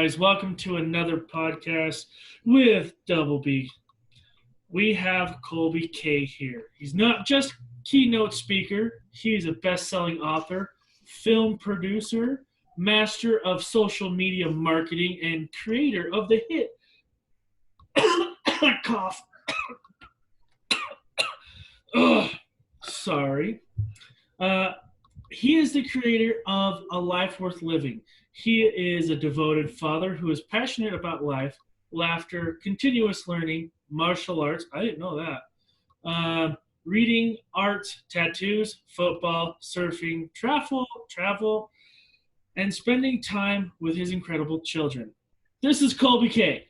guys? Welcome to another podcast with DoubleB. We have Kolby K here. He's not just keynote speaker. He's a best-selling author, film producer, master of social media marketing, and creator of the hit cough. Ugh, sorry. He is the creator of A Life Worth Living. He is a devoted father who is passionate about life, laughter, continuous learning, martial arts. I didn't know that. Reading, art, tattoos, football, surfing, travel, and spending time with his incredible children. This is Kolby K.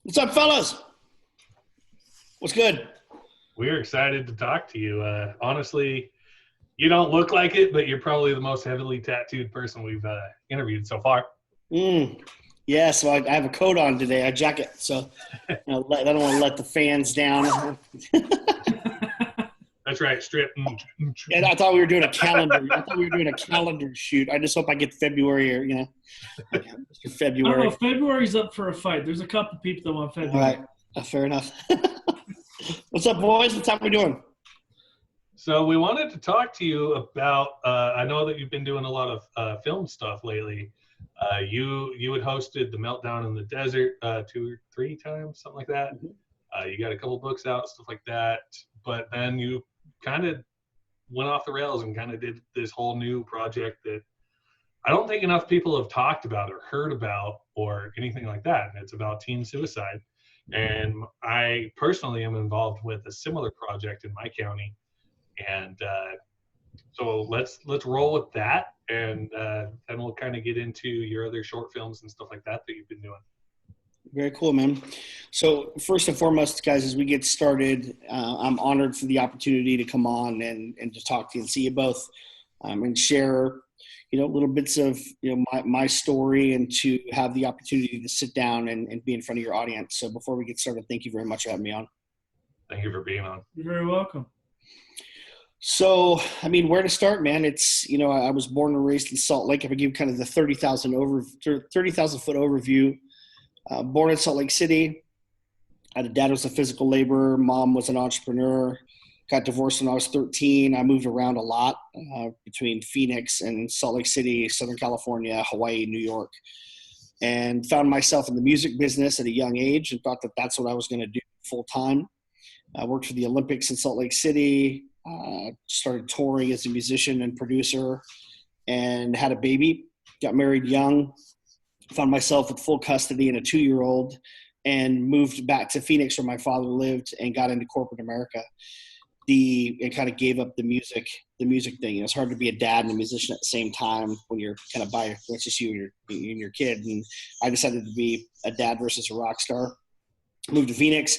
What's up, fellas? What's good? We're excited to talk to you. Honestly, you don't look like it, but you're probably the most heavily tattooed person we've interviewed so far. Yeah, so I have a coat on today, a jacket, so I don't want to let the fans down. That's right, strip. And I thought we were doing a calendar. Shoot. I just hope I get February or, February. I don't know, February's up for a fight. There's a couple people that want February. All right, fair enough. What's up, boys? What's up we doing? So we wanted to talk to you about, I know that you've been doing a lot of film stuff lately. You had hosted The Meltdown in the Desert 2 or 3 times, something like that. You got a couple books out, stuff like that. But then you kind of went off the rails and kind of did this whole new project that I don't think enough people have talked about or heard about or anything like that. And it's about teen suicide. And I personally am involved with a similar project in my county. And so let's roll with that, and then we'll kind of get into your other short films and stuff like that you've been doing. Very cool, man. So first and foremost, guys, as we get started, I'm honored for the opportunity to come on and to talk to you and see you both, and share, little bits of my story, and to have the opportunity to sit down and be in front of your audience. So before we get started, thank you very much for having me on. Thank you for being on. You're very welcome. So, where to start, man? It's, I was born and raised in Salt Lake. If I give kind of the 30,000 foot overview, born in Salt Lake City. I had a dad who was a physical laborer. Mom was an entrepreneur. Got divorced when I was 13. I moved around a lot between Phoenix and Salt Lake City, Southern California, Hawaii, New York, and found myself in the music business at a young age and thought that that's what I was going to do full time. I worked for the Olympics in Salt Lake City. Started touring as a musician and producer, and had a baby. Got married young. Found myself with full custody and a 2-year-old, and moved back to Phoenix where my father lived, and got into corporate America. It kind of gave up the music thing. It's hard to be a dad and a musician at the same time when you're kind of it's just you and your kid. And I decided to be a dad versus a rock star. Moved to Phoenix.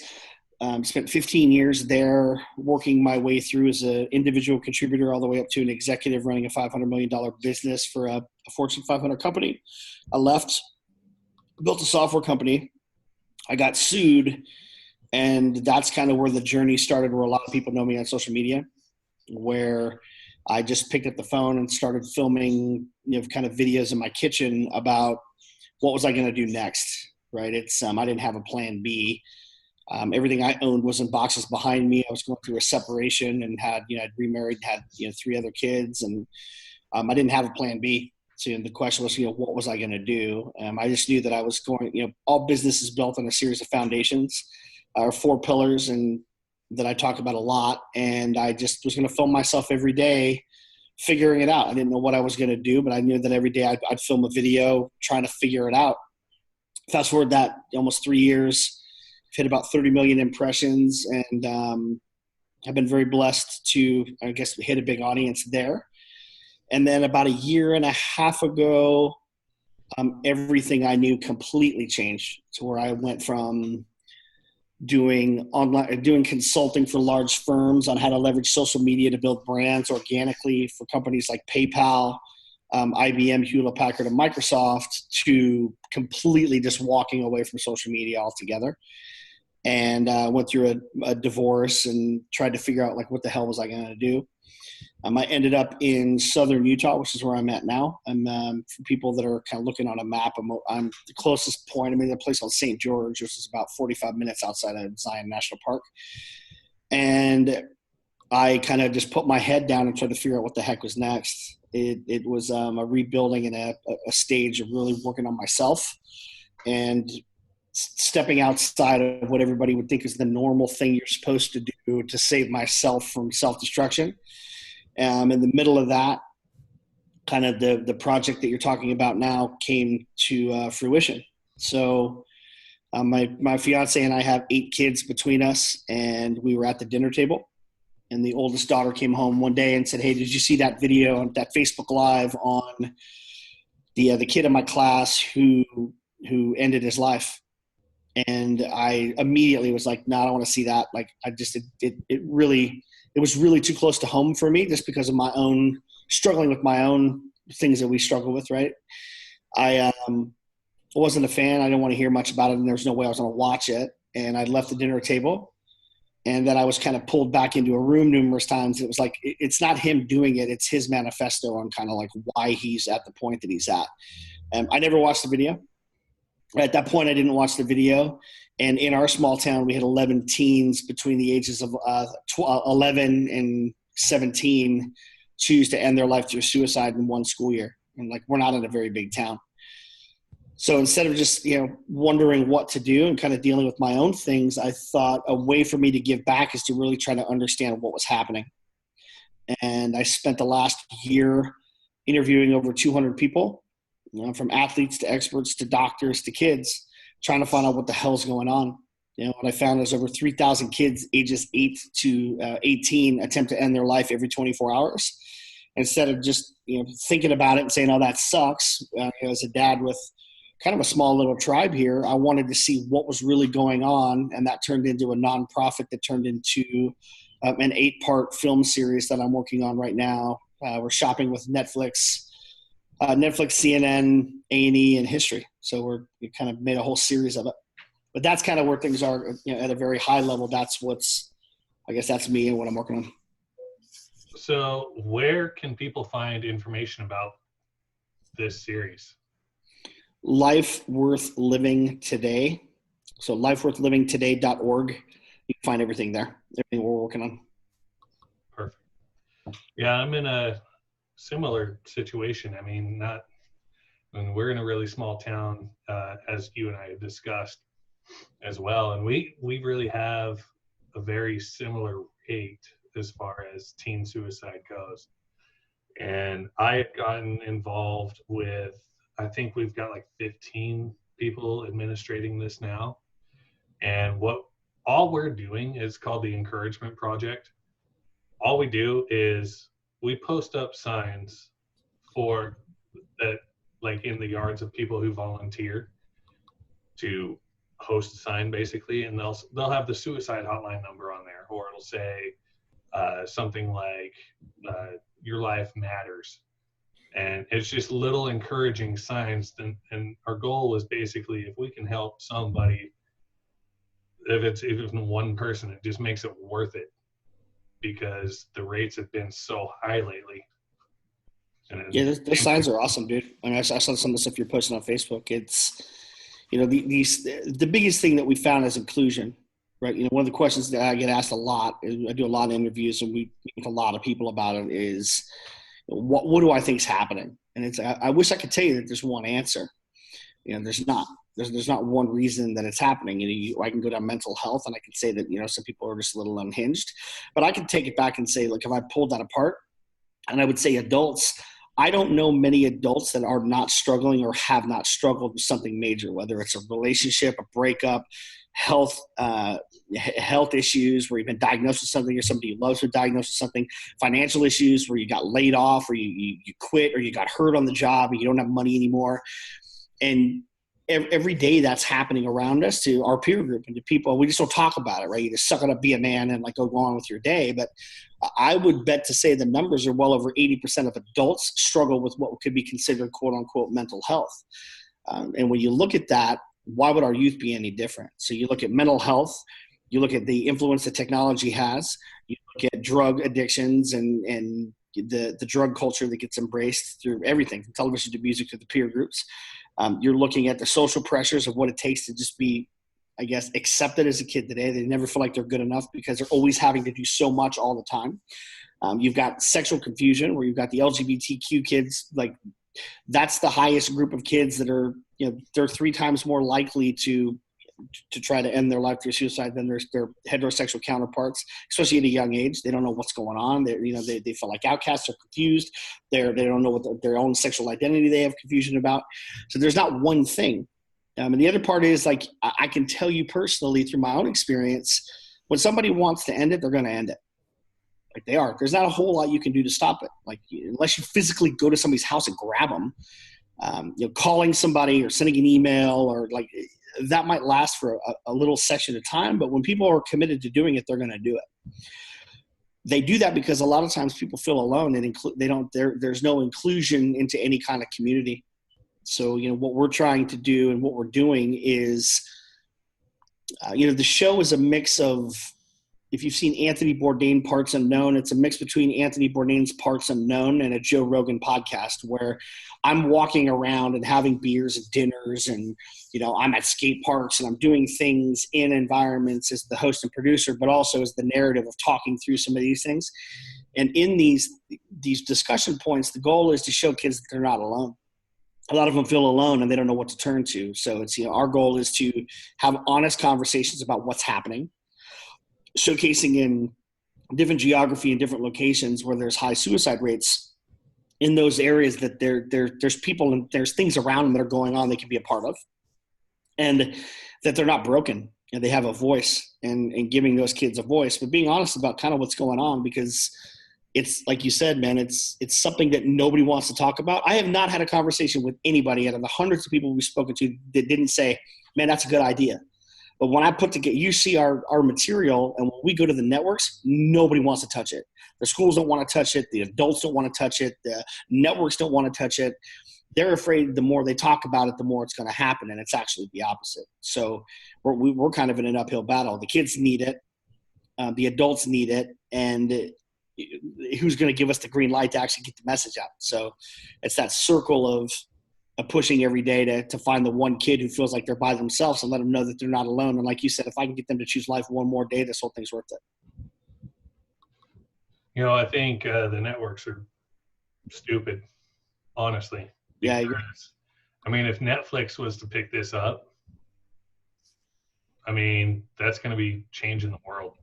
Spent 15 years there, working my way through as an individual contributor all the way up to an executive running a $500 million business for a Fortune 500 company. I left, built a software company. I got sued, and that's kind of where the journey started, where a lot of people know me on social media, where I just picked up the phone and started filming, kind of videos in my kitchen about what was I going to do next, right? I didn't have a plan B. Everything I owned was in boxes behind me. I was going through a separation and I'd remarried, had 3 other kids, and I didn't have a plan B. So the question was, what was I going to do? I just knew that I was going, all business is built on a series of foundations, or 4 pillars, and that I talk about a lot. And I just was going to film myself every day, figuring it out. I didn't know what I was going to do, but I knew that every day I'd film a video trying to figure it out. Fast forward that almost 3 years. Hit about 30 million impressions, and I've been very blessed to, hit a big audience there. And then about a year and a half ago, everything I knew completely changed to where I went from doing consulting for large firms on how to leverage social media to build brands organically for companies like PayPal, IBM, Hewlett Packard, and Microsoft, to completely just walking away from social media altogether. and went through a divorce and tried to figure out like what the hell was I going to do. I ended up in southern Utah, which is where I'm at now. I'm for people that are kind of looking on a map. I'm the closest point. I'm in a place called St. George, which is about 45 minutes outside of Zion National Park. And I kind of just put my head down and tried to figure out what the heck was next. It was a rebuilding and a stage of really working on myself and stepping outside of what everybody would think is the normal thing you're supposed to do to save myself from self-destruction. In the middle of that, kind of the project that you're talking about now came to fruition. So my fiance and I have 8 kids between us, and we were at the dinner table. And the oldest daughter came home one day and said, "Hey, did you see that video on that Facebook Live on the kid in my class who ended his life?" And I immediately was like, "No, I don't want to see that." Like, it was really too close to home for me, just because of my own struggling with my own things that we struggle with. Right. I wasn't a fan. I didn't want to hear much about it, and there was no way I was going to watch it. And I left the dinner table. And then I was kind of pulled back into a room numerous times. It was like, it's not him doing it. It's his manifesto on kind of like why he's at the point that he's at. I never watched the video. At that point, I didn't watch the video. And in our small town, we had 11 teens between the ages of 11 and 17 choose to end their life through suicide in one school year. And like, we're not in a very big town. So instead of just, wondering what to do and kind of dealing with my own things, I thought a way for me to give back is to really try to understand what was happening. And I spent the last year interviewing over 200 people, from athletes to experts to doctors to kids, trying to find out what the hell's going on. What I found is over 3,000 kids ages 8 to 18 attempt to end their life every 24 hours. Instead of just, thinking about it and saying, "Oh, that sucks," as a dad with kind of a small little tribe here, I wanted to see what was really going on. And that turned into a nonprofit that turned into an 8-part film series that I'm working on right now. We're shopping with Netflix, CNN, A&E, and History. So we kind of made a whole series of it. But that's kind of where things are, at a very high level. That's me and what I'm working on. So where can people find information about this series? Life Worth Living Today. So lifeworthlivingtoday.org. You can find everything there, everything we're working on. Perfect. Yeah, I'm in a similar situation. I mean, we're in a really small town, as you and I have discussed as well. And we really have a very similar rate as far as teen suicide goes. And I had gotten involved with, I think we've got like 15 people administrating this now. And all we're doing is called the Encouragement Project. All we do is we post up signs for that, like in the yards of people who volunteer to host a sign basically. And they'll have the suicide hotline number on there, or it'll say something like, "Your life matters." And it's just little encouraging signs. And our goal is basically, if we can help somebody, if it's even one person, it just makes it worth it, because the rates have been so high lately. The signs are awesome, dude. I mean, I saw some of the stuff you're posting on Facebook. It's, the biggest thing that we found is inclusion, right? One of the questions that I get asked a lot, I do a lot of interviews and we meet with a lot of people about it, is, what do I think is happening? And it's, I wish I could tell you that there's one answer. There's not. There's not one reason that it's happening. I can go down mental health and I can say that, some people are just a little unhinged. But I can take it back and say, look, if I pulled that apart, and I would say adults, I don't know many adults that are not struggling or have not struggled with something major, whether it's a relationship, a breakup, health issues where you've been diagnosed with something, or somebody you love's been diagnosed with something, financial issues where you got laid off, or you quit, or you got hurt on the job and you don't have money anymore. And every day that's happening around us, to our peer group and to people. We just don't talk about it, right? You just suck it up, be a man, and go on with your day. But I would bet to say the numbers are well over 80% of adults struggle with what could be considered quote unquote mental health. And when you look at that, why would our youth be any different? So you look at mental health, you look at the influence that technology has, you look at drug addictions and the drug culture that gets embraced through everything from television to music to the peer groups. You're looking at the social pressures of what it takes to just be, I guess, accepted as a kid today. They never feel like they're good enough because they're always having to do so much all the time. You've got sexual confusion where you've got the LGBTQ kids. Like, that's the highest group of kids that are, they're 3 times more likely to try to end their life through suicide than their heterosexual counterparts, especially at a young age. They don't know what's going on. They feel like outcasts. They're confused. They don't know what their own sexual identity they have confusion about. So there's not one thing. And the other part is, like, I can tell you personally through my own experience, when somebody wants to end it, they're going to end it. Like, they are. There's not a whole lot you can do to stop it. Like, unless you physically go to somebody's house and grab them, calling somebody or sending an email or like that might last for a little section of time. But when people are committed to doing it, they're going to do it. They do that because a lot of times people feel alone and there's no inclusion into any kind of community. So, what we're trying to do and what we're doing is, the show is a mix of, if you've seen Anthony Bourdain Parts Unknown, it's a mix between Anthony Bourdain's Parts Unknown and a Joe Rogan podcast where I'm walking around and having beers and dinners and, I'm at skate parks and I'm doing things in environments as the host and producer, but also as the narrative of talking through some of these things. And in these discussion points, the goal is to show kids that they're not alone. A lot of them feel alone and they don't know what to turn to. So it's, our goal is to have honest conversations about what's happening, showcasing in different geography and different locations where there's high suicide rates in those areas that there's people and there's things around them that are going on they can be a part of, and that they're not broken and they have a voice, and giving those kids a voice, but being honest about kind of what's going on, because it's like you said, man, it's something that nobody wants to talk about. I have not had a conversation with anybody out of the hundreds of people we've spoken to that didn't say, man, that's a good idea. But when I put together, you see our material, and when we go to the networks, nobody wants to touch it. The schools don't want to touch it. The adults don't want to touch it. The networks don't want to touch it. They're afraid the more they talk about it, the more it's going to happen, and it's actually the opposite. So we're kind of in an uphill battle. The kids need it. The adults need it. And who's going to give us the green light to actually get the message out? So it's that circle of pushing every day to find the one kid who feels like they're by themselves and let them know that they're not alone. And like you said, if I can get them to choose life one more day, this whole thing's worth it. I think the networks are stupid, honestly. Yeah. I mean, if Netflix was to pick this up, I mean, that's going to be changing the world.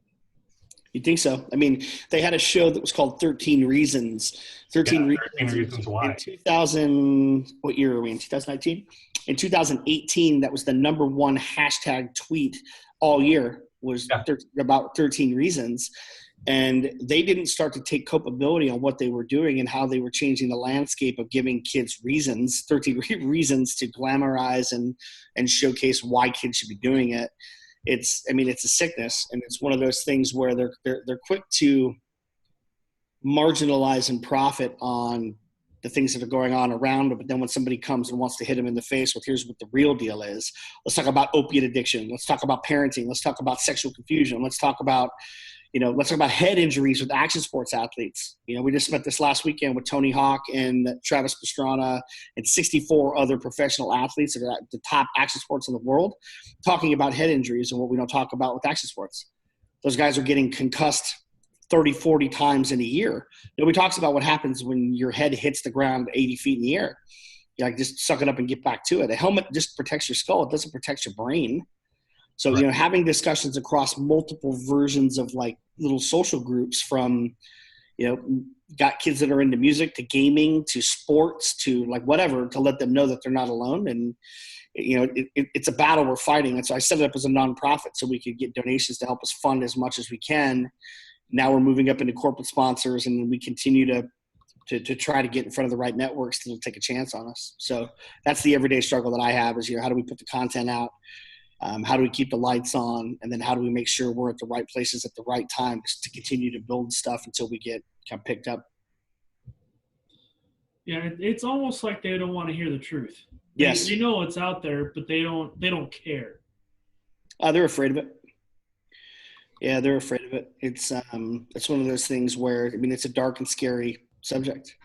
You think so? I mean, they had a show that was called 13 Reasons. 13 Reasons Why. In 2000, what year are we in? 2019? In 2018, that was the number one hashtag tweet all year was about 13 Reasons. And they didn't start to take culpability on what they were doing and how they were changing the landscape of giving kids reasons, 13 reasons to glamorize and showcase why kids should be doing it. It's a sickness, and it's one of those things where they're quick to marginalize and profit on the things that are going on around them. But then when somebody comes and wants to hit them in the face with, here's what the real deal is. Let's talk about opiate addiction. Let's talk about parenting. Let's talk about sexual confusion. Let's talk about head injuries with action sports athletes. We just spent this last weekend with Tony Hawk and Travis Pastrana and 64 other professional athletes that are at the top action sports in the world talking about head injuries and what we don't talk about with action sports. Those guys are getting concussed 30, 40 times in a year. Nobody talks about what happens when your head hits the ground 80 feet in the air. Just suck it up and get back to it. A helmet just protects your skull. It doesn't protect your brain. So, right. Having discussions across multiple versions of like little social groups from, got kids that are into music to gaming to sports to like whatever, to let them know that they're not alone. And, it's a battle we're fighting. And so I set it up as a nonprofit so we could get donations to help us fund as much as we can. Now we're moving up into corporate sponsors, and we continue to try to get in front of the right networks to take a chance on us. So that's the everyday struggle that I have is, how do we put the content out? How do we keep the lights on? And then how do we make sure we're at the right places at the right time to continue to build stuff until we get kind of picked up? Yeah, it's almost like they don't want to hear the truth. Yes. They know it's out there, but they don't care. They're afraid of it. Yeah, they're afraid of it. It's one of those things where, I mean, it's a dark and scary subject.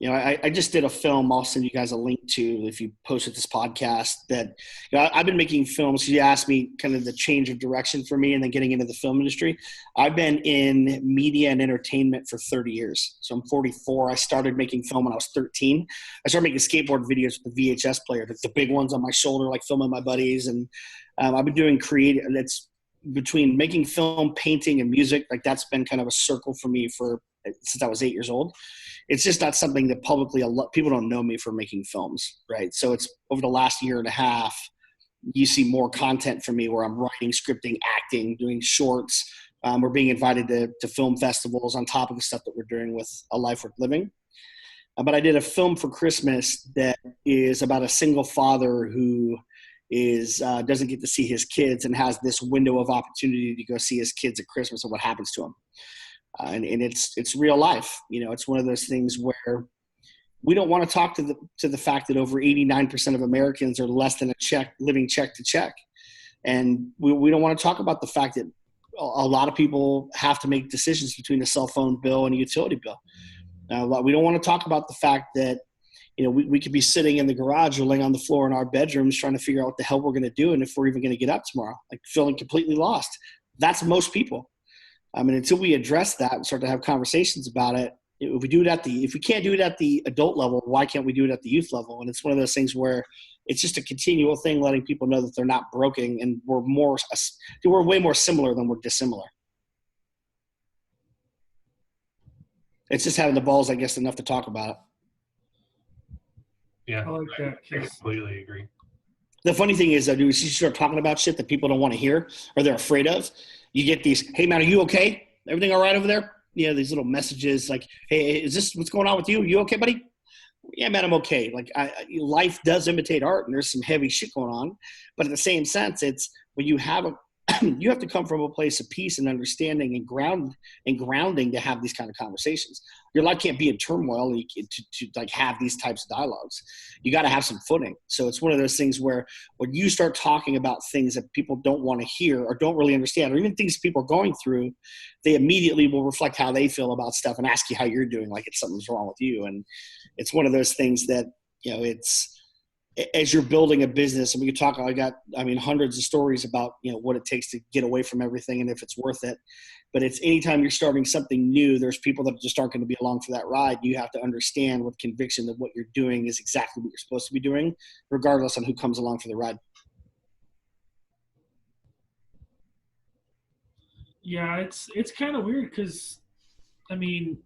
You know, I just did a film. I'll send you guys a link to if you posted this podcast. That, you know, I've been making films. You asked me kind of the change of direction for me, and then getting into the film industry. I've been in media and entertainment for 30 years. So I'm 44. I started making film when I was 13. I started making skateboard videos with the VHS player, the big ones on my shoulder, like filming my buddies. And I've been doing creative. That's between making film, painting, and music. Like that's been kind of a circle for me since I was 8 years old. It's just not something that publicly people don't know me for making films, right? So it's over the last year and a half, you see more content from me where I'm writing, scripting, acting, doing shorts. We're being invited to film festivals on top of the stuff that we're doing with A Life Worth Living. But I did a film for Christmas that is about a single father who doesn't get to see his kids and has this window of opportunity to go see his kids at Christmas and what happens to him. And it's real life. You know, it's one of those things where we don't want to talk to the fact that over 89% of Americans are less than living check to check. And we don't want to talk about the fact that a lot of people have to make decisions between a cell phone bill and a utility bill. We don't want to talk about the fact that, you know, we could be sitting in the garage or laying on the floor in our bedrooms trying to figure out what the hell we're going to do and if we're even going to get up tomorrow, like feeling completely lost. That's most people. I mean, until we address that and start to have conversations about it, if we can't do it at the adult level, why can't we do it at the youth level? And it's one of those things where it's just a continual thing, letting people know that they're not broken and we're way more similar than we're dissimilar. It's just having the balls, I guess, enough to talk about it. Yeah, I like that. I completely agree. The funny thing is, dude, as you start talking about shit that people don't want to hear or they're afraid of, you get these, hey, man, are you okay? Everything all right over there? You know, these little messages like, hey, is this what's going on with you? You okay, buddy? Yeah, man, I'm okay. Like, life does imitate art, and there's some heavy shit going on. But in the same sense, it's when you have you have to come from a place of peace and understanding and grounding to have these kind of conversations. Your life can't be in turmoil to like have these types of dialogues. You got to have some footing. So it's one of those things where when you start talking about things that people don't want to hear or don't really understand, or even things people are going through, they immediately will reflect how they feel about stuff and ask you how you're doing, like it's something's wrong with you. And it's one of those things that, you know, it's, as you're building a business, and we could talk, hundreds of stories about, you know, what it takes to get away from everything and if it's worth it. But it's anytime you're starting something new, there's people that just aren't going to be along for that ride. You have to understand with conviction that what you're doing is exactly what you're supposed to be doing, regardless on who comes along for the ride. Yeah, it's kind of weird because, I mean,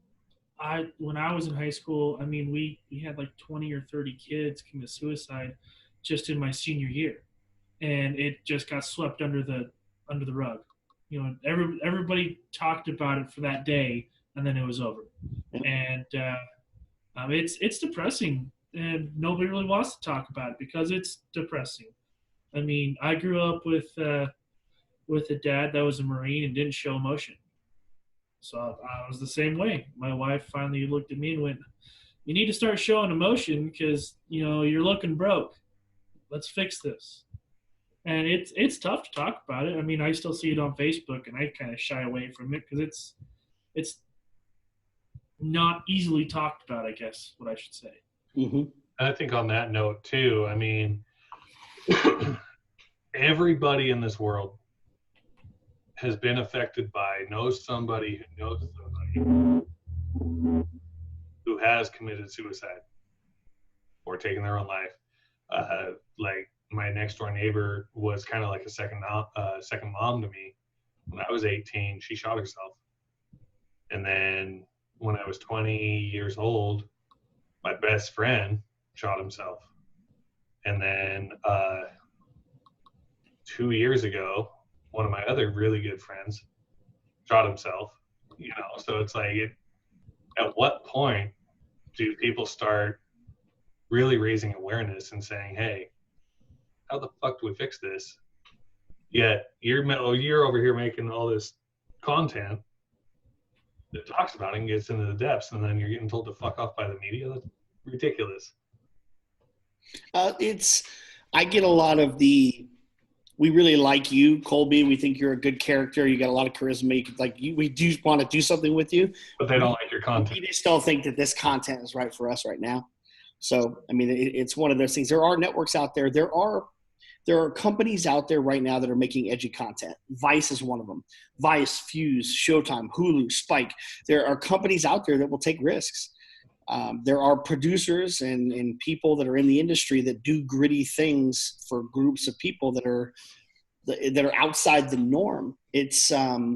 when I was in high school, I mean, we had like 20 or 30 kids commit suicide just in my senior year, and it just got swept under the rug. You know, everybody talked about it for that day, and then it was over. And it's depressing, and nobody really wants to talk about it because it's depressing. I mean, I grew up with a dad that was a Marine and didn't show emotion. So I was the same way. My wife finally looked at me and went, "You need to start showing emotion because, you know, you're looking broke. Let's fix this." And it's tough to talk about it. I mean, I still see it on Facebook, and I kind of shy away from it because it's not easily talked about, I guess, what I should say. Mm-hmm. I think on that note too, I mean, everybody in this world has been affected by, knows somebody who knows somebody who has committed suicide or taken their own life. Like my next door neighbor was kind of like a second mom to me. When I was 18, she shot herself. And then when I was 20 years old, my best friend shot himself. And then 2 years ago, one of my other really good friends shot himself, you know. So it's like, at what point do people start really raising awareness and saying, hey, how the fuck do we fix this? Yet you're over here making all this content that talks about it and gets into the depths, and then you're getting told to fuck off by the media. That's ridiculous. I get a lot of we really like you, Kolby. We think you're a good character. You got a lot of charisma. We do want to do something with you. But they don't like your content. We just don't think that this content is right for us right now. So, I mean, it's one of those things. There are networks out there. There are companies out there right now that are making edgy content. Vice is one of them. Vice, Fuse, Showtime, Hulu, Spike. There are companies out there that will take risks. There are producers and people that are in the industry that do gritty things for groups of people that are outside the norm. It's the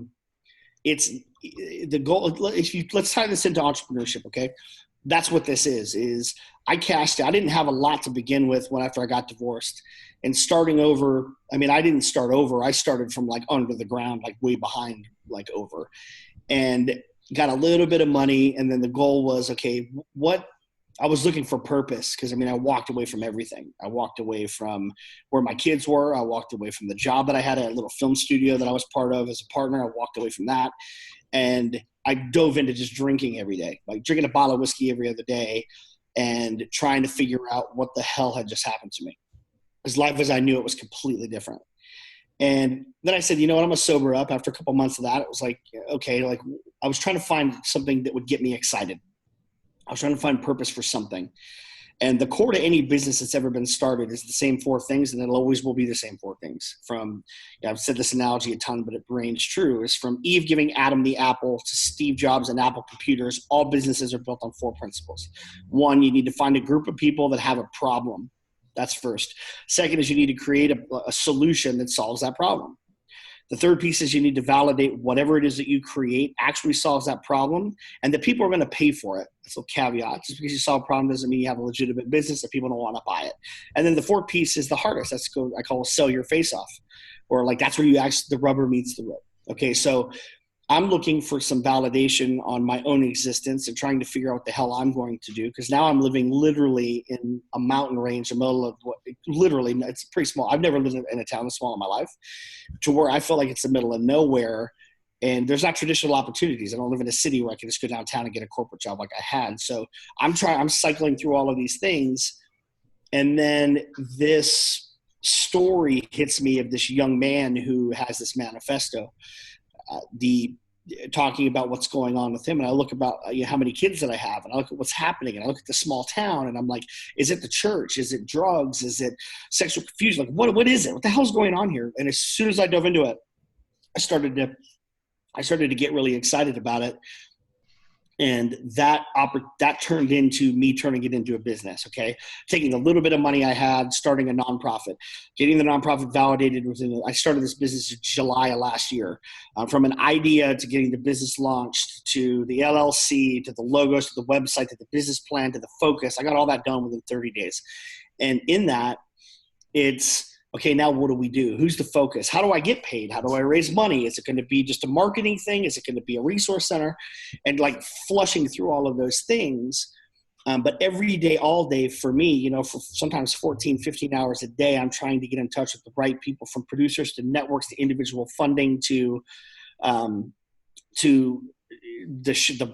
goal. Let's tie this into entrepreneurship. Okay. That's what this is I didn't have a lot to begin with after I got divorced, and starting over. I mean, I didn't start over. I started from like under the ground, like way behind, like over, and got a little bit of money. And then the goal was, okay, what I was looking for purpose. Cause I mean, I walked away from everything. I walked away from where my kids were. I walked away from the job that I had at a little film studio that I was part of as a partner. I walked away from that. And I dove into just drinking every day, like drinking a bottle of whiskey every other day and trying to figure out what the hell had just happened to me. Because life as I knew it was completely different. And then I said, you know what, I'm going to sober up. After a couple of months of that, it was like, okay, like I was trying to find something that would get me excited. I was trying to find purpose for something. And the core to any business that's ever been started is the same four things, and it always will be the same four things. I've said this analogy a ton, but it reigns true, is from Eve giving Adam the apple to Steve Jobs and Apple computers. All businesses are built on four principles. One, you need to find a group of people that have a problem. That's first. Second is you need to create a solution that solves that problem. The third piece is you need to validate whatever it is that you create actually solves that problem, and that people are going to pay for it. That's a caveat. Just because you solve a problem doesn't mean you have a legitimate business that people don't want to buy it. And then the fourth piece is the hardest. I call it sell your face off, or like that's where the rubber meets the road. Okay, so I'm looking for some validation on my own existence and trying to figure out what the hell I'm going to do. Because now I'm living literally in a mountain range, in the middle of literally, it's pretty small. I've never lived in a town this small in my life, to where I feel like it's the middle of nowhere. And there's not traditional opportunities. I don't live in a city where I can just go downtown and get a corporate job like I had. So I'm cycling through all of these things. And then this story hits me of this young man who has this manifesto. Talking about what's going on with him, and I look about how many kids that I have, and I look at what's happening, and I look at the small town, and I'm like, is it the church? Is it drugs? Is it sexual confusion? Like, what is it? What the hell's going on here? And as soon as I dove into it, I started to get really excited about it. And that turned into me turning it into a business. Okay. Taking a little bit of money I had, starting a nonprofit, getting the nonprofit validated I started this business in July of last year. From an idea to getting the business launched, to the LLC, to the logos, to the website, to the business plan, to the focus. I got all that done within 30 days. And in that, it's, okay, now what do we do? Who's the focus? How do I get paid? How do I raise money? Is it going to be just a marketing thing? Is it going to be a resource center? And flushing through all of those things. But every day, all day for me, for sometimes 14, 15 hours a day, I'm trying to get in touch with the right people, from producers to networks to individual funding to the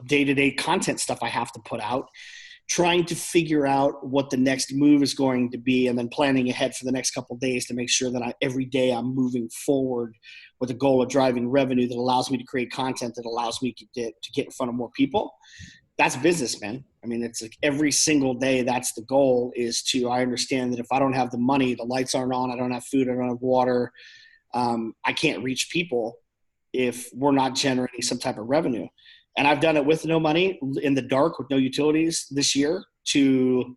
day-to-day content stuff I have to put out, trying to figure out what the next move is going to be, and then planning ahead for the next couple of days to make sure that every day I'm moving forward with the goal of driving revenue that allows me to create content that allows me to get in front of more people. That's business, man. I mean, it's like every single day, that's the goal, I understand that if I don't have the money, the lights aren't on, I don't have food, I don't have water, I can't reach people if we're not generating some type of revenue. And I've done it with no money, in the dark, with no utilities this year, to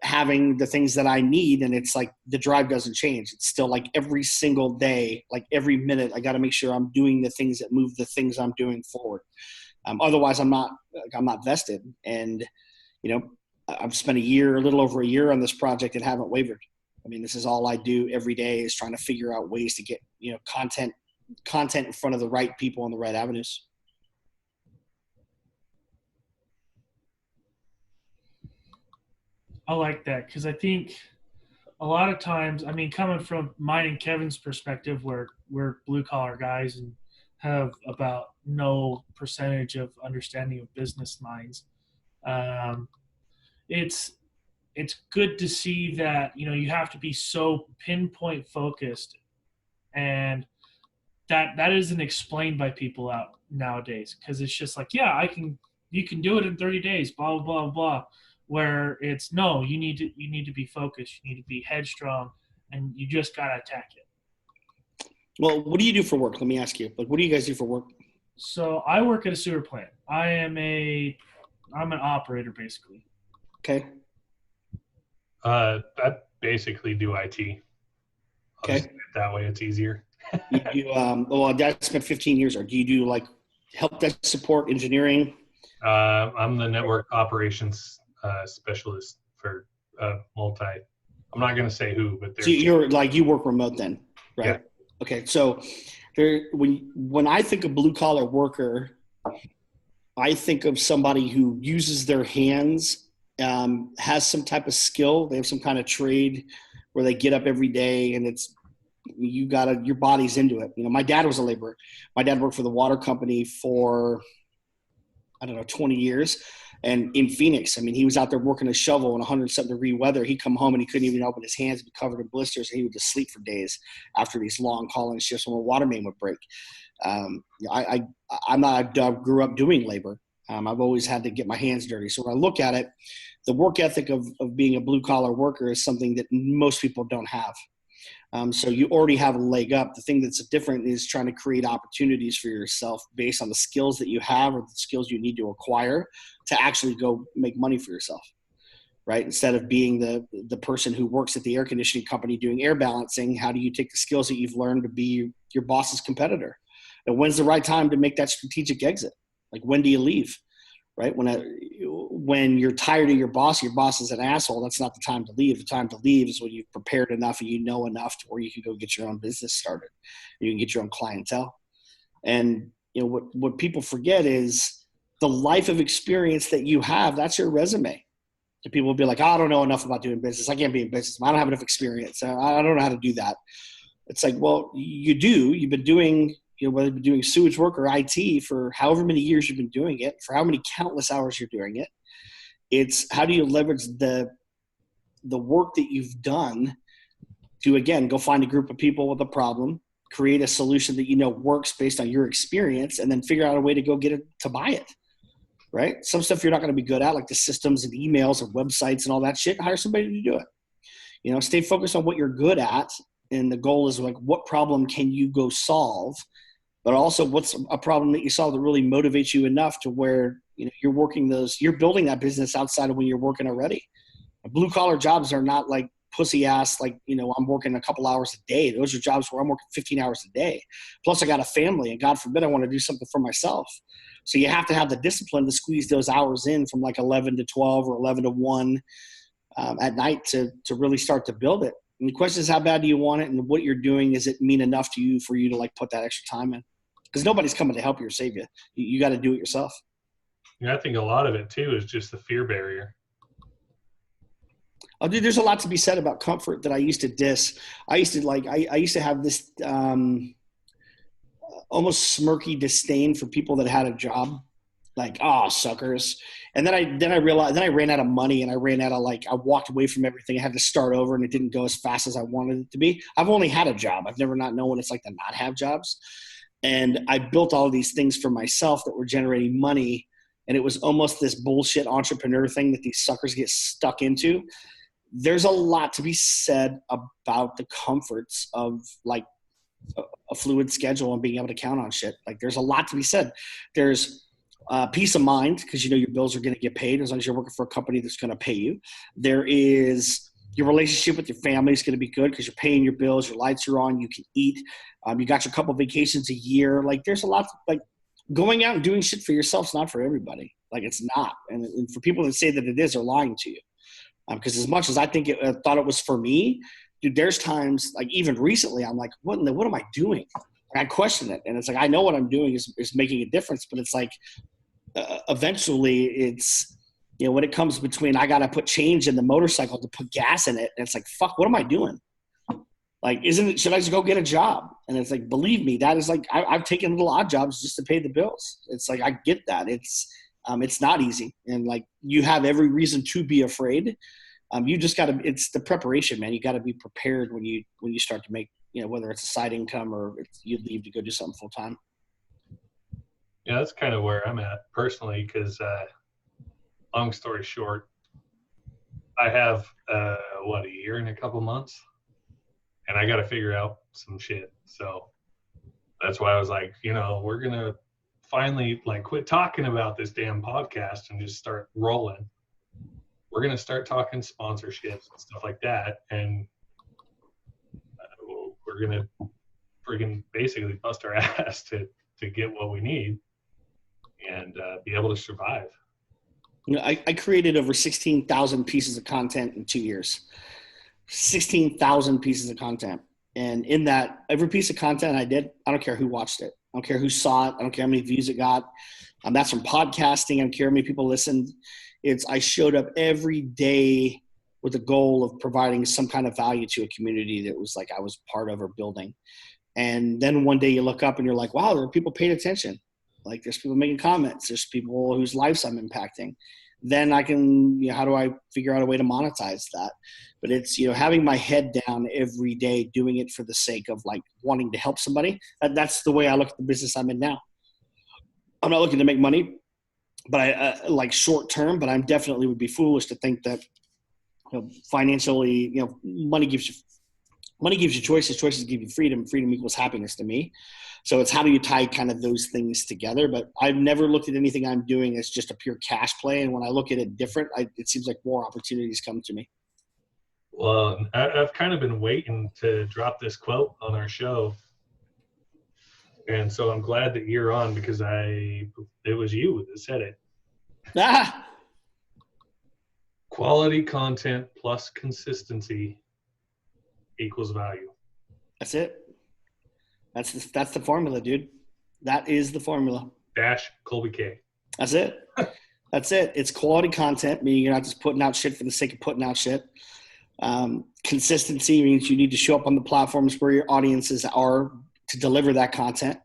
having the things that I need. And it's like the drive doesn't change. It's still like every single day, like every minute, I got to make sure I'm doing the things that move the things I'm doing forward. Otherwise, I'm not vested. And, I've spent a little over a year on this project and haven't wavered. I mean, this is all I do every day, is trying to figure out ways to get, content in front of the right people on the right avenues. I like that, because I think a lot of times, I mean, coming from mine and Kevin's perspective, where we're blue collar guys and have about no percentage of understanding of business minds, it's it's good to see that, you have to be so pinpoint focused, and that isn't explained by people out nowadays, because it's just like, yeah, you can do it in 30 days, blah, blah, blah, blah. Where it's, no, you need to be focused, you need to be headstrong, and you just got to attack it. Well, what do you do for work? Let me ask you. Like, what do you guys do for work? So I work at a sewer plant. I'm an operator, basically. Okay. I basically do IT. I'll Okay. just do it that way, it's easier. Well, Dad spent 15 years. Or do you do like help desk support, engineering? I'm the network operations specialist for multi. I'm not going to say who, but So you're like, you work remote then, right? Yeah. Okay. So when I think of blue collar worker, I think of somebody who uses their hands, has some type of skill. They have some kind of trade where they get up every day, and it's, your body's into it. My dad was a laborer. My dad worked for the water company for, 20 years. And in Phoenix, he was out there working a shovel in 107-degree weather. He'd come home and he couldn't even open his hands, be covered in blisters, and he would just sleep for days after these long call-in shifts when a water main would break. I grew up doing labor. I've always had to get my hands dirty. So when I look at it, the work ethic of being a blue-collar worker is something that most people don't have. So you already have a leg up. The thing that's different is trying to create opportunities for yourself based on the skills that you have or the skills you need to acquire to actually go make money for yourself, right? Instead of being the person who works at the air conditioning company doing air balancing, how do you take the skills that you've learned to be your boss's competitor? And when's the right time to make that strategic exit? Like, when do you leave, right? When you're tired of your boss is an asshole, that's not the time to leave. The time to leave is when you've prepared enough and you know enough to where you can go get your own business started. You can get your own clientele. And what people forget is the life of experience that you have, that's your resume. And people will be like, I don't know enough about doing business. I can't be in business. I don't have enough experience. I don't know how to do that. It's like, well, you do. You've been doing whether you've been doing sewage work or IT for however many years you've been doing it, for how many countless hours you're doing it. It's how do you leverage the work that you've done to, again, go find a group of people with a problem, create a solution that works based on your experience, and then figure out a way to go get it to buy it, right? Some stuff you're not going to be good at, like the systems and emails and websites and all that shit, hire somebody to do it. Stay focused on what you're good at, and the goal is like, what problem can you go solve? But also, what's a problem that you solve that really motivates you enough to where you're building that business outside of when you're working already. Blue collar jobs are not like pussy ass, like, I'm working a couple hours a day. Those are jobs where I'm working 15 hours a day. Plus I got a family, and God forbid I want to do something for myself. So you have to have the discipline to squeeze those hours in from like 11 to 12 or 11 to 1 at night to really start to build it. And the question is, how bad do you want it? And what you're doing, is it mean enough to you for you to like put that extra time in? Because nobody's coming to help you or save you. You got to do it yourself. Yeah, I think a lot of it too is just the fear barrier. Oh, dude, there's a lot to be said about comfort that I used to diss. I used to have this almost smirky disdain for people that had a job. Like, oh, suckers. And then I realized, then I ran out of money, and I walked away from everything. I had to start over, and it didn't go as fast as I wanted it to be. I've only had a job. I've never not known what it's like to not have jobs. And I built all of these things for myself that were generating money. And it was almost this bullshit entrepreneur thing that these suckers get stuck into. There's a lot to be said about the comforts of like a fluid schedule and being able to count on shit. Like, there's a lot to be said. There's peace of mind, because your bills are going to get paid as long as you're working for a company that's going to pay you. There is your relationship with your family is going to be good because you're paying your bills, your lights are on, you can eat. You got your couple vacations a year. Like, there's a lot, like, going out and doing shit for yourself is not for everybody. Like, it's not. And for people that say that it is, they're lying to you. Because as much as I think thought it was for me, dude, there's times, like even recently, I'm like, what am I doing? And I question it. And it's like, I know what I'm doing is making a difference, but it's like, eventually it's, when it comes between, I got to put change in the motorcycle to put gas in it. And it's like, fuck, what am I doing? Like, should I just go get a job? And it's like, believe me, that is like, I've taken little odd jobs just to pay the bills. It's like, I get that. It's not easy. And like, you have every reason to be afraid. You just got to, it's the preparation, man. You got to be prepared when you start to make, whether it's a side income or you leave to go do something full time. Yeah, that's kind of where I'm at personally, because long story short, I have a year and a couple months, and I got to figure out some shit. So that's why I was like, we're gonna finally quit talking about this damn podcast and just start rolling. We're gonna start talking sponsorships and stuff like that, and we're gonna freaking basically bust our ass to get what we need and be able to survive. I created over 16,000 pieces of content in 2 years. 16,000 pieces of content. And in that, every piece of content I did, I don't care who watched it. I don't care who saw it. I don't care how many views it got. That's from podcasting. I don't care how many people listened. I showed up every day with the goal of providing some kind of value to a community that was I was part of or building. And then one day you look up and you're like, wow, there are people paying attention. There's people making comments. There's people whose lives I'm impacting. Then I can, how do I figure out a way to monetize that? But it's, having my head down every day, doing it for the sake of wanting to help somebody. That's the way I look at the business I'm in now. I'm not looking to make money, but I short term, but I'm definitely would be foolish to think that, financially, money gives you choices. Choices give you freedom. Freedom equals happiness to me. So it's how do you tie kind of those things together? But I've never looked at anything I'm doing as just a pure cash play. And when I look at it different, it seems like more opportunities come to me. Well, I've kind of been waiting to drop this quote on our show. And so I'm glad that you're on, because it was you that said it. Ah! Quality content plus consistency equals value. That's it. That's the formula, dude. That is the formula. Kolby K. That's it. That's it. It's quality content, meaning you're not just putting out shit for the sake of putting out shit. Consistency means you need to show up on the platforms where your audiences are to deliver that content.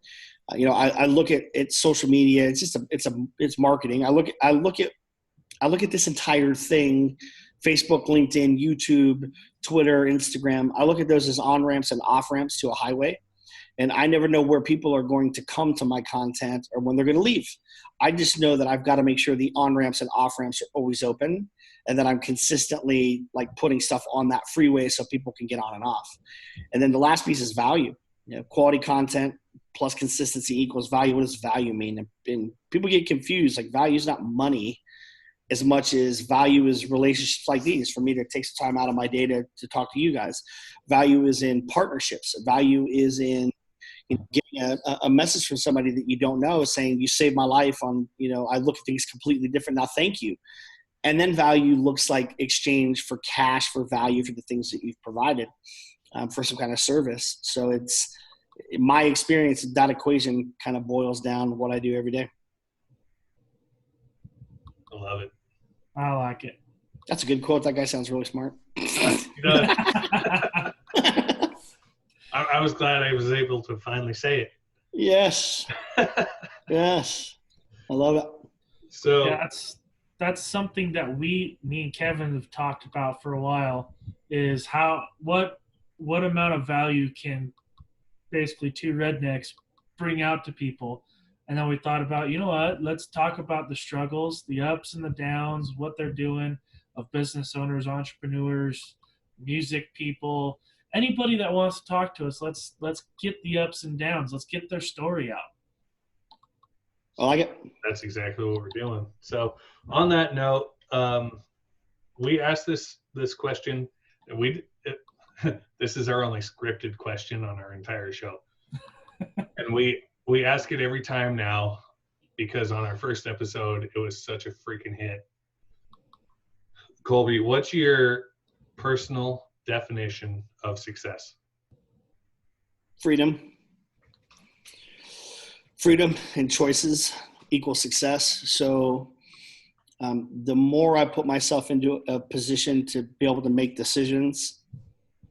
I look at social media. It's marketing. I look at this entire thing: Facebook, LinkedIn, YouTube, Twitter, Instagram. I look at those as on-ramps and off-ramps to a highway. And I never know where people are going to come to my content or when they're going to leave. I just know that I've got to make sure the on-ramps and off-ramps are always open, and that I'm consistently putting stuff on that freeway so people can get on and off. And then the last piece is value. Quality content plus consistency equals value. What does value mean? And people get confused. Value is not money as much as value is relationships like these. For me to take some time out of my day to talk to you guys. Value is in partnerships. Value is in getting a message from somebody that you don't know saying, you saved my life on, I look at things completely different now. Thank you. And then value looks like exchange for cash, for value, for the things that you've provided for some kind of service. So it's my experience. That equation kind of boils down to what I do every day. I love it. I like it. That's a good quote. That guy sounds really smart. I was glad I was able to finally say it. Yes. Yes. I love it. So yeah, that's something that me and Kevin have talked about for a while, is what amount of value can basically two rednecks bring out to people. And then we thought about, let's talk about the struggles, the ups and the downs, what they're doing, of business owners, entrepreneurs, music people, anybody that wants to talk to us. Let's get the ups and downs. Let's get their story out. I like it. That's exactly what we're doing. So on that note, we asked this question, and this is our only scripted question on our entire show. And we ask it every time now, because on our first episode, it was such a freaking hit. Kolby, what's your personal definition of success? Freedom and choices equal success. So the more I put myself into a position to be able to make decisions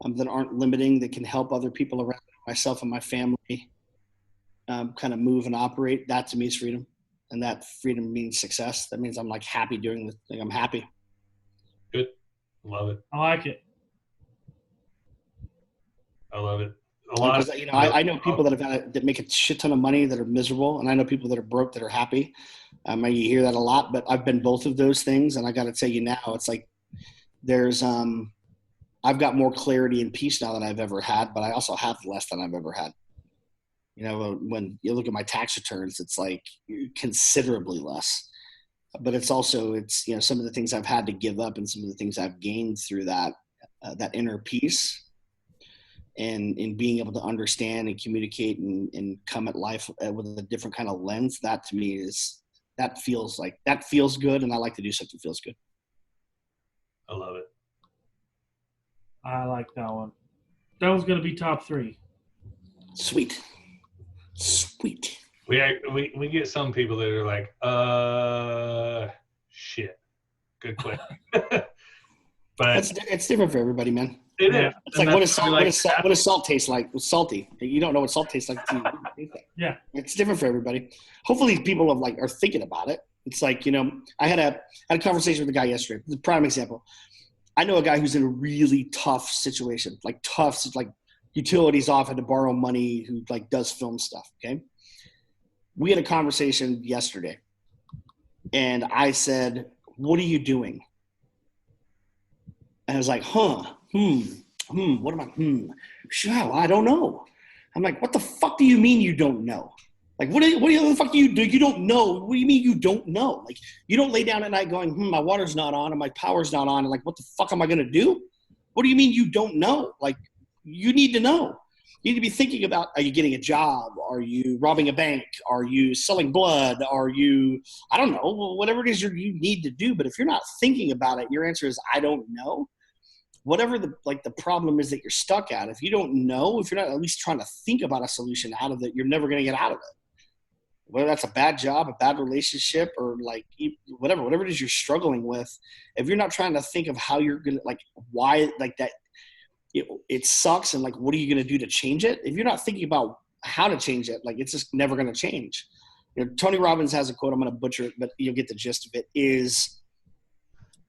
that aren't limiting, that can help other people around myself and my family kind of move and operate, that to me is freedom. And that freedom means success. That means I'm happy doing the thing. I'm happy. Good. Love it. I like it. I love it. A lot. Because, I know people that make a shit ton of money that are miserable, and I know people that are broke that are happy. You hear that a lot, but I've been both of those things, and I got to tell you now, it's like there's I've got more clarity and peace now than I've ever had, but I also have less than I've ever had. When you look at my tax returns, it's like considerably less. But it's also some of the things I've had to give up and some of the things I've gained through that inner peace and in being able to understand and communicate and come at life with a different kind of lens. That to me feels good, and I like to do something that feels good. I love it. I like that one. That one's going to be top 3. Sweet. We get some people that are like, shit. Good question. But it's different for everybody, man. It is. It's like, what does salt taste like? It's salty. You don't know what salt tastes like. Yeah. It's different for everybody. Hopefully people are thinking about it. It's like, I had a conversation with a guy yesterday. The prime example. I know a guy who's in a really tough situation, like utilities off, had to borrow money, who does film stuff. Okay. We had a conversation yesterday and I said, what are you doing? And I was like, what am I? Sure, I don't know. I'm like, what the fuck do you mean you don't know? Like, what the fuck do you do? You don't know. What do you mean you don't know? Like, you don't lay down at night going, my water's not on and my power's not on. And like, what the fuck am I going to do? What do you mean you don't know? Like, you need to know. You need to be thinking about, are you getting a job? Are you robbing a bank? Are you selling blood? Are you, I don't know, whatever it is you need to do. But if you're not thinking about it, your answer is, I don't know. Whatever the problem is that you're stuck at, if you don't know, if you're not at least trying to think about a solution out of it, you're never going to get out of it. Whether that's a bad job, a bad relationship, or whatever it is you're struggling with, if you're not trying to think of how you're going to, why, that it sucks and what are you going to do to change it? If you're not thinking about how to change it, it's just never going to change. Tony Robbins has a quote, I'm going to butcher it, but you'll get the gist of it, is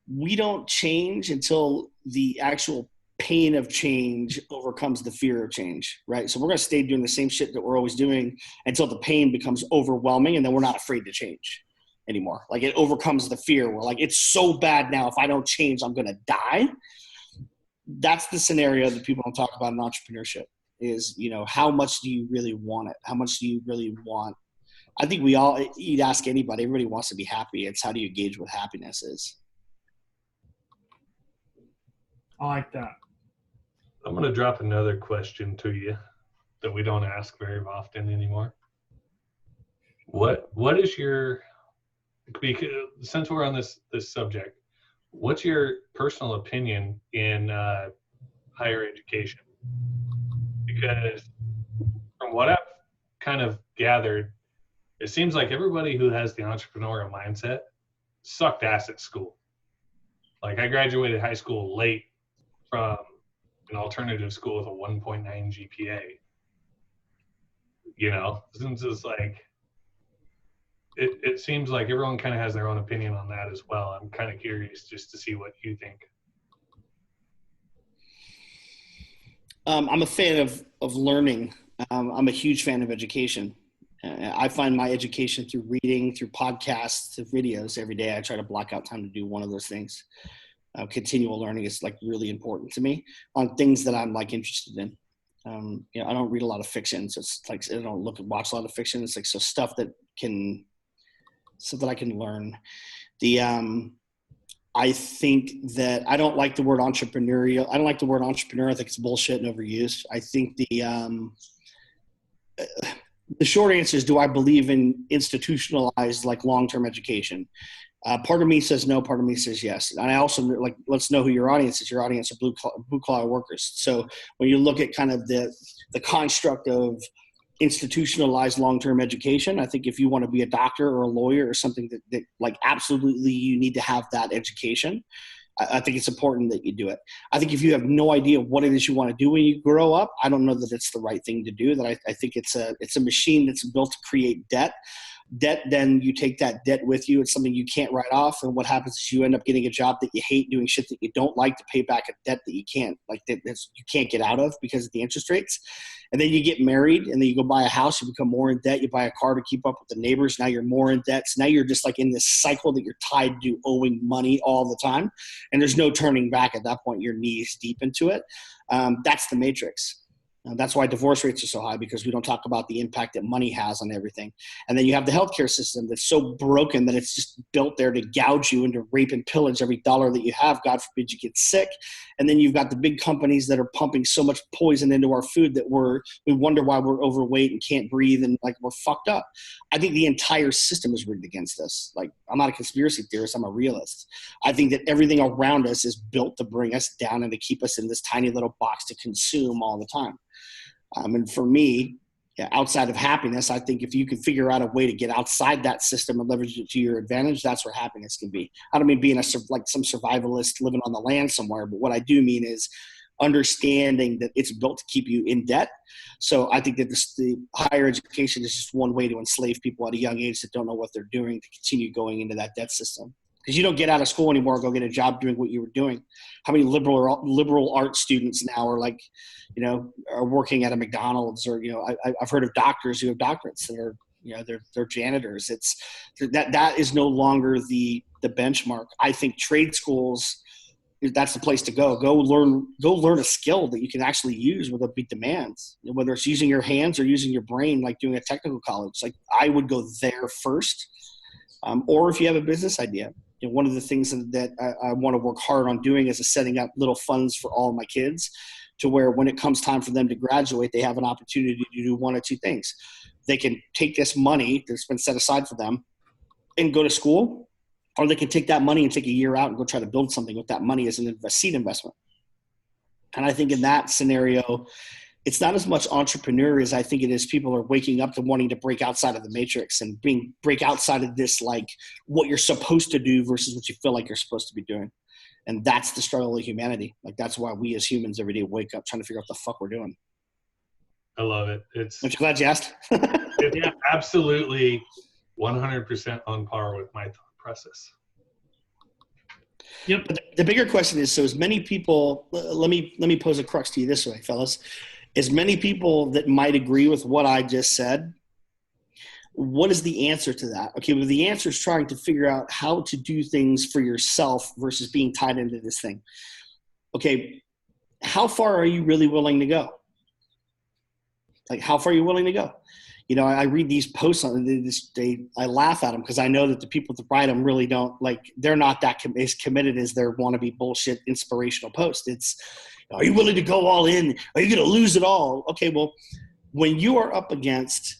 we don't change until the actual pain of change overcomes the fear of change, right? So we're going to stay doing the same shit that we're always doing until the pain becomes overwhelming, and then we're not afraid to change anymore. It overcomes the fear. We're like, it's so bad now, if I don't change, I'm going to die. That's the scenario that people don't talk about in entrepreneurship is, how much do you really want it? How much do you really want? I think you'd ask anybody, everybody wants to be happy. It's how do you gauge what happiness is? I like that. I'm going to drop another question to you that we don't ask very often anymore. What is your, because since we're on this subject, what's your personal opinion in higher education? Because from what I've kind of gathered, it seems like everybody who has the entrepreneurial mindset sucked ass at school. I graduated high school late from an alternative school with a 1.9 GPA. Since it's it seems like everyone kind of has their own opinion on that as well. I'm kind of curious just to see what you think. I'm a fan of learning. I'm a huge fan of education. I find my education through reading, through podcasts, through videos every day. I try to block out time to do one of those things. Continual learning is really important to me on things that I'm interested in. I don't read a lot of fiction, so it's I don't watch a lot of fiction. It's so stuff that I can learn. I think that I don't like the word entrepreneurial. I don't like the word entrepreneur. I think it's bullshit and overused. I think the short answer is, do I believe in institutionalized long-term education? Part of me says no, part of me says yes. And I also let's know who your audience is. Your audience are blue collar workers. So when you look at kind of the construct of institutionalized long-term education, I think if you want to be a doctor or a lawyer or something that absolutely you need to have that education, I think it's important that you do it. I think if you have no idea what it is you want to do when you grow up, I don't know that it's the right thing to do. That I think it's a machine that's built to create debt. Debt, then you take that debt with you. It's something you can't write off. And what happens is you end up getting a job that you hate, doing shit that you don't like to pay back a debt that you can't, like that's you can't get out of because of the interest rates. And then you get married, and then you go buy a house, you become more in debt. You buy a car to keep up with the neighbors. Now you're more in debt. So now you're just like in this cycle that you're tied to owing money all the time. And there's no turning back at that point. You're knees deep into it. That's the matrix. That's why divorce rates are so high, because we don't talk about the impact that money has on everything. And then you have the healthcare system that's so broken that it's just built there to gouge you and to rape and pillage every dollar that you have. God forbid you get sick. And then you've got the big companies that are pumping so much poison into our food that we wonder why we're overweight and can't breathe and like we're fucked up. I think the entire system is rigged against us. Like, I'm not a conspiracy theorist. I'm a realist. I think that everything around us is built to bring us down and to keep us in this tiny little box to consume all the time. And for me, outside of happiness, I think if you can figure out a way to get outside that system and leverage it to your advantage, that's where happiness can be. I don't mean being like some survivalist living on the land somewhere, but what I do mean is understanding that it's built to keep you in debt. So I think that the higher education is just one way to enslave people at a young age that don't know what they're doing to continue going into that debt system. Because you don't get out of school anymore and go get a job doing what you were doing. How many liberal arts students now are like, are working at a McDonald's, or, I've heard of doctors who have doctorates that are, they're janitors. It's that is no longer the benchmark. I think trade schools, that's the place to go. Go learn a skill that you can actually use with a big demands, whether it's using your hands or using your brain, like doing a technical college. Like, I would go there first. Or if you have a business idea. One of the things that I want to work hard on doing is setting up little funds for all of my kids, to where when it comes time for them to graduate, they have an opportunity to do one or two things. They can take this money that's been set aside for them and go to school, or they can take that money and take a year out and go try to build something with that money as a seed investment. And I think in that scenario, it's not as much entrepreneur as I think it is people are waking up to wanting to break outside of the matrix and break outside of this, like what you're supposed to do versus what you feel like you're supposed to be doing. And that's the struggle of humanity. Like, that's why we as humans every day wake up trying to figure out what the fuck we're doing. I love it. Aren't you glad you asked? It's absolutely 100% on par with my thought process. Yep. But the bigger question is, so as many people, let me pose a crux to you this way, fellas. As many people that might agree with what I just said, what is the answer to that? Okay, well, the answer is trying to figure out how to do things for yourself versus being tied into this thing. Okay, how far are you really willing to go? Like, how far are you willing to go? I read these posts on this. I laugh at them because I know that the people that write them really don't, like, they're not that as committed as their wannabe bullshit inspirational post. It's, are you willing to go all in? Are you going to lose it all? Okay, well, when you are up against,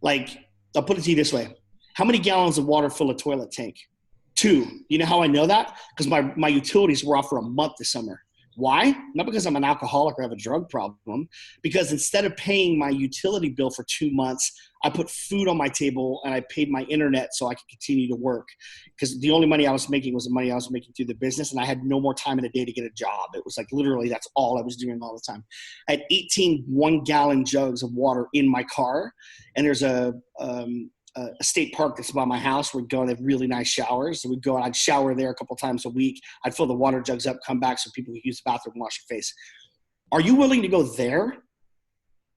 like, I'll put it to you this way. How many gallons of water fill a toilet tank? 2. You know how I know that? Because my utilities were off for a month this summer. Why? Not because I'm an alcoholic or have a drug problem. Because instead of paying my utility bill for 2 months, I put food on my table and I paid my internet so I could continue to work. Because the only money I was making was the money I was making through the business, and I had no more time in a day to get a job. It was like literally that's all I was doing all the time. I had 18 1-gallon jugs of water in my car, and there's a state park that's by my house. We'd go and have really nice showers. So we'd go and I'd shower there a couple times a week. I'd fill the water jugs up, come back so people could use the bathroom and wash your face. Are you willing to go there?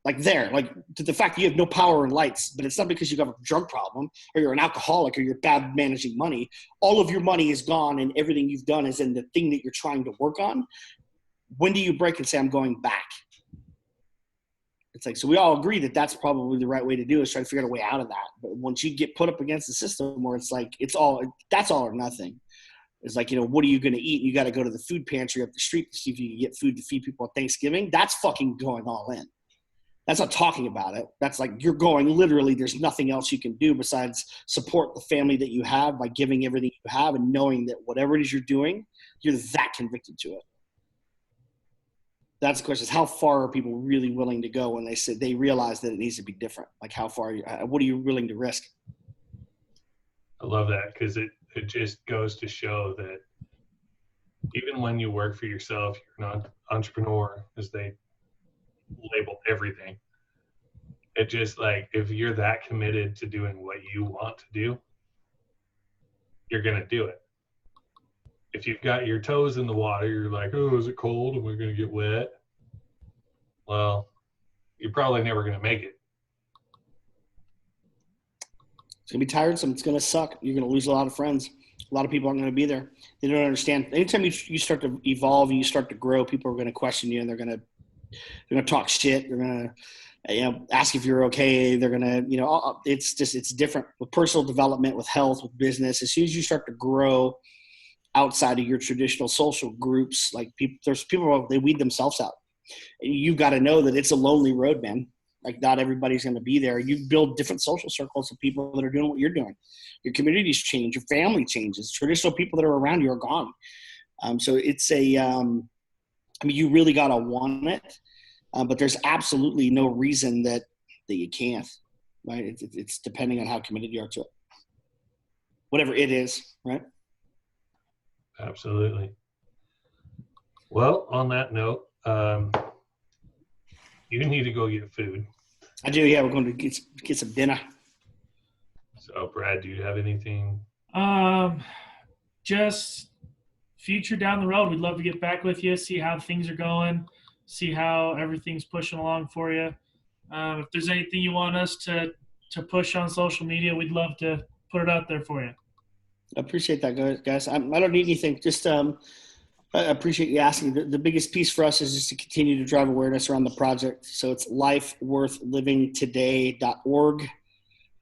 Like to the fact that you have no power and lights, but it's not because you have a drug problem or you're an alcoholic or you're bad managing money. All of your money is gone and everything you've done is in the thing that you're trying to work on. When do you break and say, I'm going back? It's like, so we all agree that that's probably the right way to do is try to figure out a way out of that. But once you get put up against the system where it's like, that's all or nothing. It's like, what are you going to eat? You got to go to the food pantry up the street to see if you can get food to feed people at Thanksgiving. That's fucking going all in. That's not talking about it. That's like, you're going literally, there's nothing else you can do besides support the family that you have by giving everything you have and knowing that whatever it is you're doing, you're that convicted to it. That's the question, is how far are people really willing to go when they realize that it needs to be different? Like, how far, what are you willing to risk? I love that, because it just goes to show that even when you work for yourself, you're not an entrepreneur, as they label everything. It just like, if you're that committed to doing what you want to do, you're going to do it. If you've got your toes in the water, you're like, oh, is it cold? Am I going to get wet? Well, you're probably never going to make it. It's going to be tiresome. It's going to suck. You're going to lose a lot of friends. A lot of people aren't going to be there. They don't understand. Anytime you start to evolve and you start to grow, people are going to question you, and they're going to talk shit. They're going to ask if you're okay. They're going to it's different with personal development, with health, with business. As soon as you start to grow outside of your traditional social groups, like there's people, they weed themselves out. You've got to know that it's a lonely road, man. Like, not everybody's going to be there. You build different social circles of people that are doing what you're doing. Your communities change, your family changes. Traditional people that are around you are gone. So it's you really got to want it, but there's absolutely no reason that you can't, right? It's depending on how committed you are to it. Whatever it is, right? Absolutely. Well, on that note, you need to go get food. I do, yeah. We're going to get some dinner. So, Brad, do you have anything? Just future down the road. We'd love to get back with you, see how things are going, see how everything's pushing along for you. If there's anything you want us to push on social media, we'd love to put it out there for you. I appreciate that, guys. I don't need anything. Just I appreciate you asking. The biggest piece for us is just to continue to drive awareness around the project. So it's lifeworthlivingtoday.org. The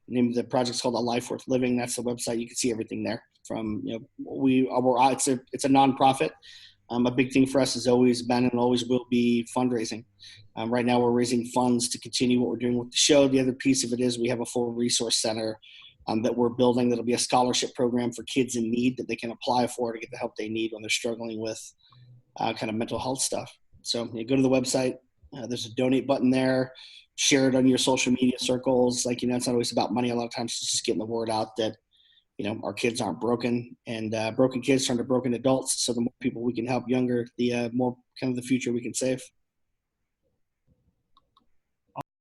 name of the project is called A Life Worth Living. That's the website. You can see everything there. From it's a nonprofit. A big thing for us has always been and always will be fundraising. Right now, we're raising funds to continue what we're doing with the show. The other piece of it is we have a full resource center that we're building. That'll be a scholarship program for kids in need that they can apply for to get the help they need when they're struggling with kind of mental health stuff. So you go to the website. There's a donate button there. Share it on your social media circles. Like, it's not always about money. A lot of times it's just getting the word out that, our kids aren't broken, and broken kids turn to broken adults. So the more people we can help younger, the more kind of the future we can save.